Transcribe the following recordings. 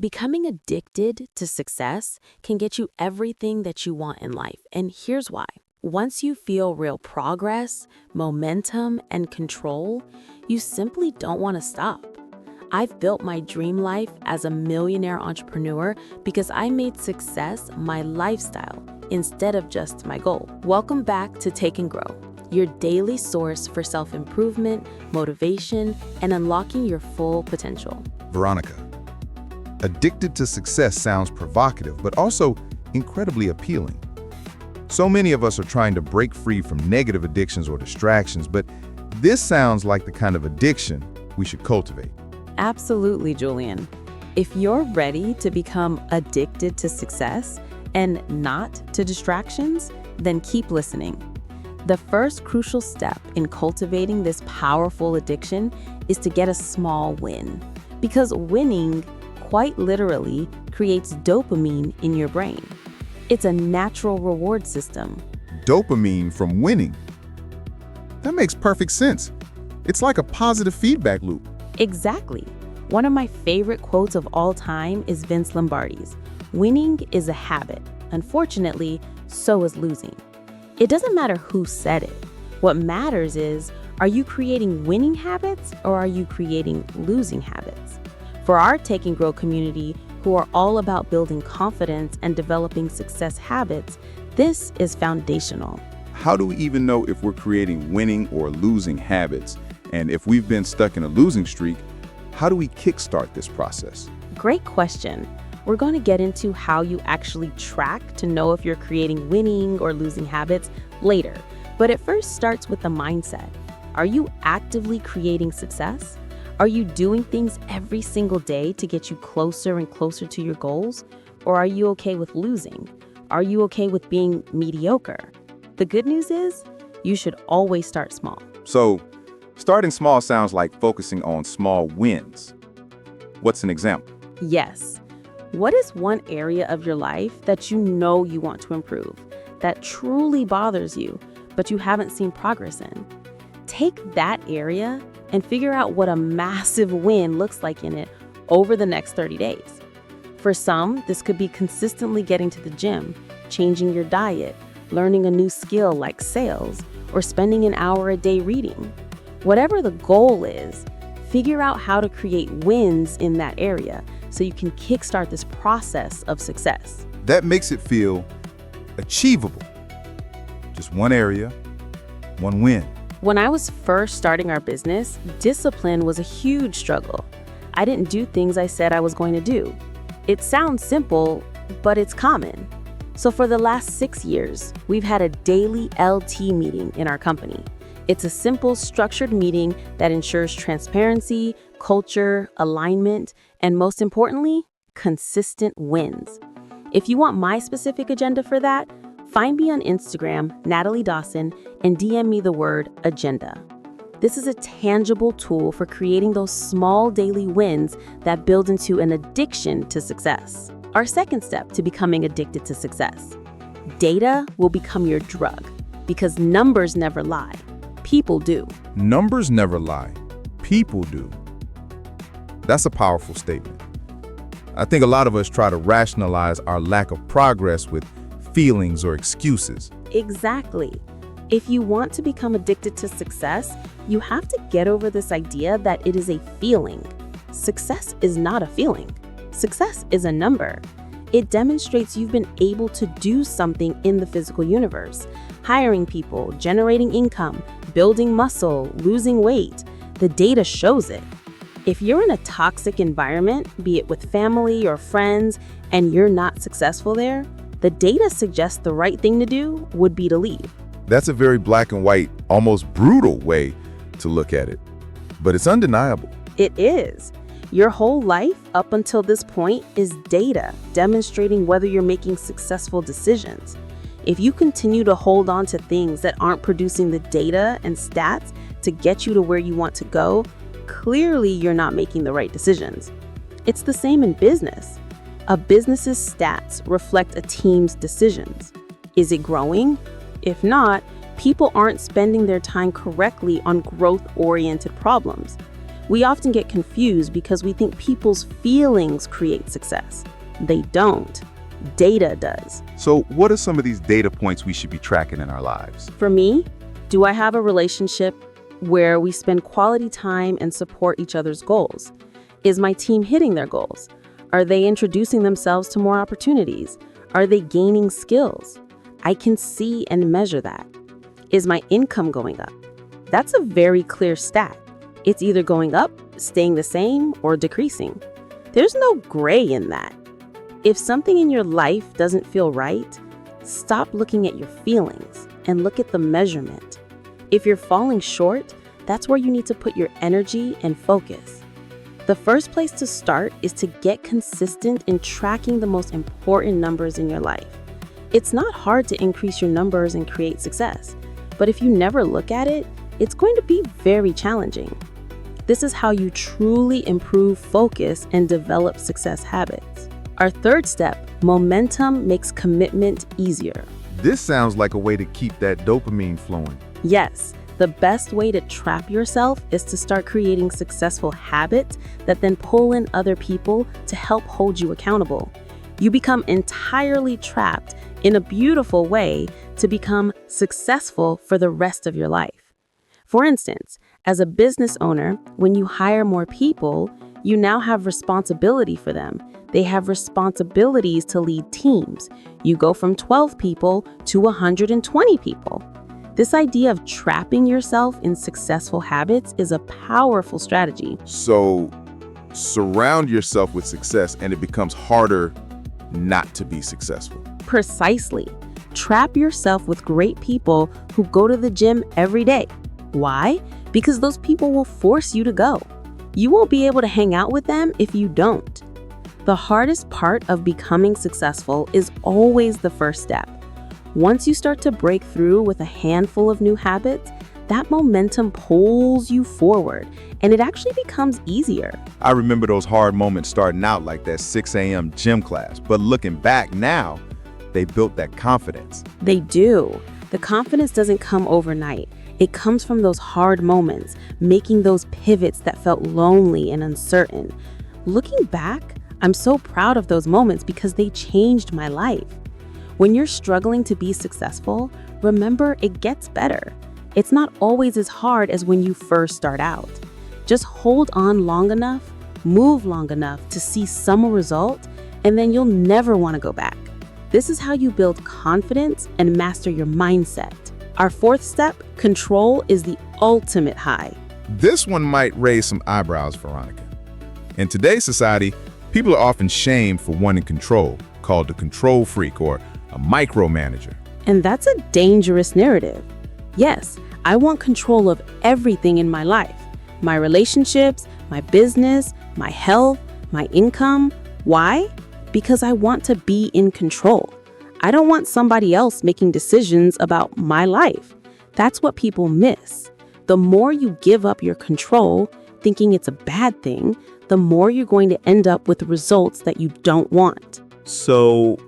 Becoming addicted to success can get you everything that you want in life, and here's why. Once you feel real progress, momentum, and control, you simply don't want to stop. I've built my dream life as a millionaire entrepreneur because I made success my lifestyle instead of just my goal. Welcome back to Take and Grow, your daily source for self-improvement, motivation, and unlocking your full potential. Veronica, addicted to success sounds provocative, but also incredibly appealing. So many of us are trying to break free from negative addictions or distractions, but this sounds like the kind of addiction we should cultivate. Absolutely, Julian. If you're ready to become addicted to success and not to distractions, then keep listening. The first crucial step in cultivating this powerful addiction is to get a small win, because winning quite literally creates dopamine in your brain. It's a natural reward system. Dopamine from winning. That makes perfect sense. It's like a positive feedback loop. Exactly. One of my favorite quotes of all time is Vince Lombardi's, "Winning is a habit. Unfortunately, so is losing." It doesn't matter who said it. What matters is, are you creating winning habits or are you creating losing habits? For our Take and Grow community, who are all about building confidence and developing success habits, this is foundational. How do we even know if we're creating winning or losing habits? And if we've been stuck in a losing streak, how do we kickstart this process? Great question. We're going to get into how you actually track to know if you're creating winning or losing habits later. But it first starts with the mindset. Are you actively creating success? Are you doing things every single day to get you closer and closer to your goals? Or are you okay with losing? Are you okay with being mediocre? The good news is, you should always start small. So, starting small sounds like focusing on small wins. What's an example? Yes. What is one area of your life that you know you want to improve, that truly bothers you, but you haven't seen progress in? Take that area and figure out what a massive win looks like in it over the next 30 days. For some, this could be consistently getting to the gym, changing your diet, learning a new skill like sales, or spending an hour a day reading. Whatever the goal is, figure out how to create wins in that area so you can kickstart this process of success. That makes it feel achievable. Just one area, one win. When I was first starting our business, discipline was a huge struggle. I didn't do things I said I was going to do. It sounds simple, but it's common. So for the last 6 years, we've had a daily LT meeting in our company. It's a simple, structured meeting that ensures transparency, culture, alignment, and most importantly, consistent wins. If you want my specific agenda for that, find me on Instagram, Natalie Dawson, and DM me the word agenda. This is a tangible tool for creating those small daily wins that build into an addiction to success. Our second step to becoming addicted to success. Data will become your drug because numbers never lie. People do. Numbers never lie. People do. That's a powerful statement. I think a lot of us try to rationalize our lack of progress with feelings or excuses. Exactly. If you want to become addicted to success, you have to get over this idea that it is a feeling. Success is not a feeling. Success is a number. It demonstrates you've been able to do something in the physical universe. Hiring people, generating income, building muscle, losing weight. The data shows it. If you're in a toxic environment, be it with family or friends, and you're not successful there, the data suggests the right thing to do would be to leave. That's a very black and white, almost brutal way to look at it. But it's undeniable. It is. Your whole life up until this point is data demonstrating whether you're making successful decisions. If you continue to hold on to things that aren't producing the data and stats to get you to where you want to go, clearly you're not making the right decisions. It's the same in business. A business's stats reflect a team's decisions. Is it growing? If not, people aren't spending their time correctly on growth-oriented problems. We often get confused because we think people's feelings create success. They don't. Data does. So what are some of these data points we should be tracking in our lives? For me, do I have a relationship where we spend quality time and support each other's goals? Is my team hitting their goals? Are they introducing themselves to more opportunities? Are they gaining skills? I can see and measure that. Is my income going up? That's a very clear stat. It's either going up, staying the same, or decreasing. There's no gray in that. If something in your life doesn't feel right, stop looking at your feelings and look at the measurement. If you're falling short, that's where you need to put your energy and focus. The first place to start is to get consistent in tracking the most important numbers in your life. It's not hard to increase your numbers and create success, but if you never look at it, it's going to be very challenging. This is how you truly improve focus and develop success habits. Our third step, momentum makes commitment easier. This sounds like a way to keep that dopamine flowing. Yes, the best way to trap yourself is to start creating successful habits that then pull in other people to help hold you accountable. You become entirely trapped in a beautiful way to become successful for the rest of your life. For instance, as a business owner, when you hire more people, you now have responsibility for them. They have responsibilities to lead teams. You go from 12 people to 120 people. This idea of trapping yourself in successful habits is a powerful strategy. So surround yourself with success and it becomes harder not to be successful. Precisely. Trap yourself with great people who go to the gym every day. Why? Because those people will force you to go. You won't be able to hang out with them if you don't. The hardest part of becoming successful is always the first step. Once you start to break through with a handful of new habits, that momentum pulls you forward, and it actually becomes easier. I remember those hard moments starting out like that 6 a.m. gym class, but looking back now, they built that confidence. They do. The confidence doesn't come overnight. It comes from those hard moments, making those pivots that felt lonely and uncertain. Looking back, I'm so proud of those moments because they changed my life. When you're struggling to be successful, remember it gets better. It's not always as hard as when you first start out. Just hold on long enough, move long enough to see some result, and then you'll never want to go back. This is how you build confidence and master your mindset. Our fourth step, control, is the ultimate high. This one might raise some eyebrows, Veronica. In today's society, people are often shamed for wanting control, called a control freak or a micromanager. And that's a dangerous narrative. Yes, I want control of everything in my life. My relationships, my business, my health, my income. Why? Because I want to be in control. I don't want somebody else making decisions about my life. That's what people miss. The more you give up your control, thinking it's a bad thing, the more you're going to end up with results that you don't want. So,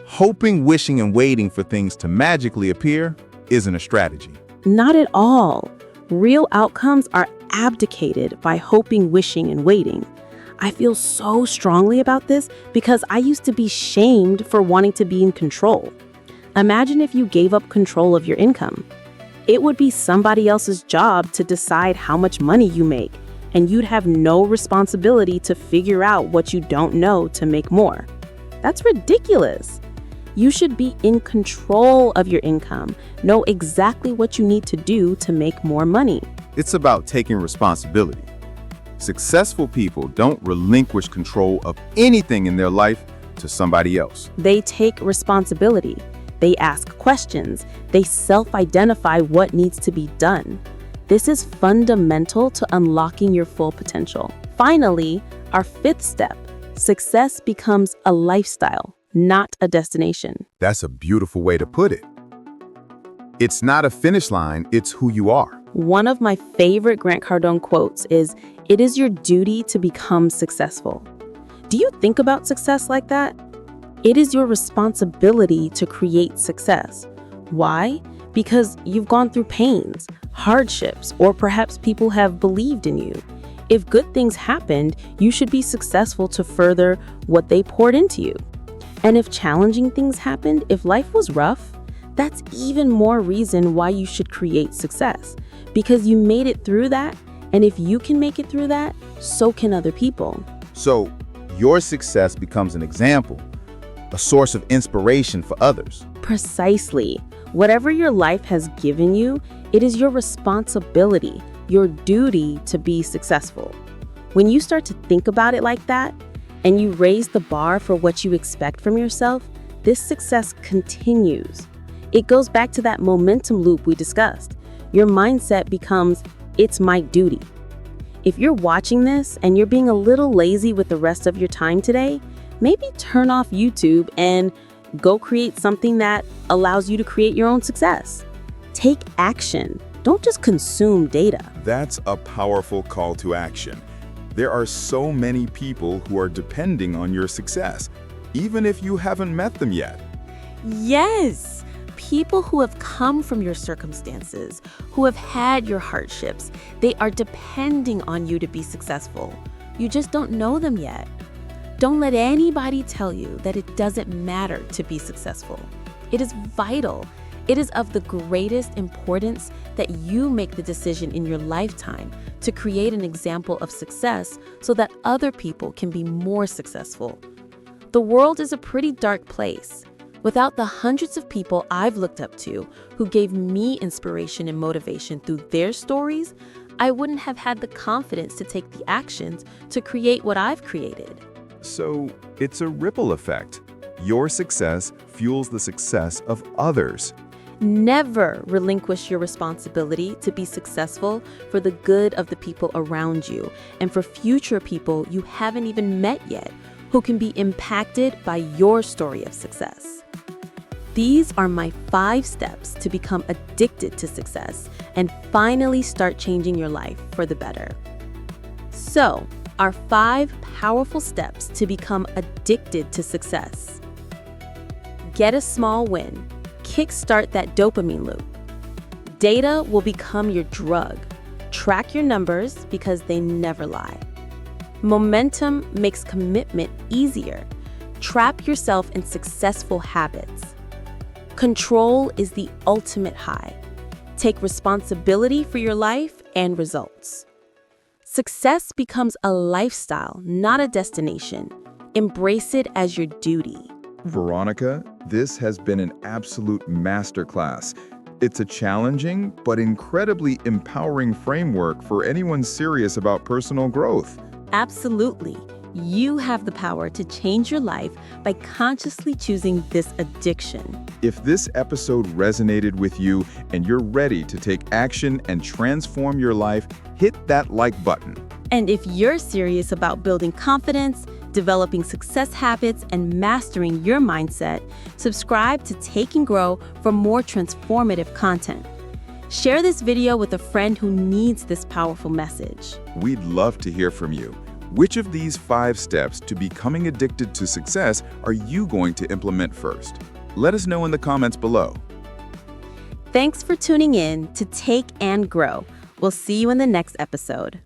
hoping, wishing, and waiting for things to magically appear isn't a strategy. Not at all. Real outcomes are abdicated by hoping, wishing, and waiting. I feel so strongly about this because I used to be shamed for wanting to be in control. Imagine if you gave up control of your income. It would be somebody else's job to decide how much money you make, and you'd have no responsibility to figure out what you don't know to make more. That's ridiculous. You should be in control of your income, know exactly what you need to do to make more money. It's about taking responsibility. Successful people don't relinquish control of anything in their life to somebody else. They take responsibility. They ask questions. They self-identify what needs to be done. This is fundamental to unlocking your full potential. Finally, our fifth step, success becomes a lifestyle, not a destination. That's a beautiful way to put it. It's not a finish line, it's who you are. One of my favorite Grant Cardone quotes is, "It is your duty to become successful." Do you think about success like that? It is your responsibility to create success. Why? Because you've gone through pains, hardships, or perhaps people have believed in you. If good things happened, you should be successful to further what they poured into you. And if challenging things happened, if life was rough, that's even more reason why you should create success. Because you made it through that, and if you can make it through that, so can other people. So your success becomes an example, a source of inspiration for others. Precisely. Whatever your life has given you, it is your responsibility, your duty to be successful. When you start to think about it like that, and you raise the bar for what you expect from yourself, this success continues. It goes back to that momentum loop we discussed. Your mindset becomes, it's my duty. If you're watching this and you're being a little lazy with the rest of your time today, maybe turn off YouTube and go create something that allows you to create your own success. Take action. Don't just consume data. That's a powerful call to action. There are so many people who are depending on your success, even if you haven't met them yet. Yes, people who have come from your circumstances, who have had your hardships, they are depending on you to be successful. You just don't know them yet. Don't let anybody tell you that it doesn't matter to be successful. It is vital. It is of the greatest importance that you make the decision in your lifetime to create an example of success so that other people can be more successful. The world is a pretty dark place. Without the hundreds of people I've looked up to who gave me inspiration and motivation through their stories, I wouldn't have had the confidence to take the actions to create what I've created. So it's a ripple effect. Your success fuels the success of others. Never relinquish your responsibility to be successful for the good of the people around you and for future people you haven't even met yet who can be impacted by your story of success. These are my 5 steps to become addicted to success and finally start changing your life for the better. So, our 5 powerful steps to become addicted to success. Get a small win. Kickstart that dopamine loop. Data will become your drug. Track your numbers because they never lie. Momentum makes commitment easier. Trap yourself in successful habits. Control is the ultimate high. Take responsibility for your life and results. Success becomes a lifestyle, not a destination. Embrace it as your duty. Veronica, this has been an absolute masterclass. It's a challenging but incredibly empowering framework for anyone serious about personal growth. Absolutely. You have the power to change your life by consciously choosing this addiction. If this episode resonated with you and you're ready to take action and transform your life, hit that like button. And if you're serious about building confidence, developing success habits, and mastering your mindset, subscribe to Take and Grow for more transformative content. Share this video with a friend who needs this powerful message. We'd love to hear from you. Which of these 5 steps to becoming addicted to success are you going to implement first? Let us know in the comments below. Thanks for tuning in to Take and Grow. We'll see you in the next episode.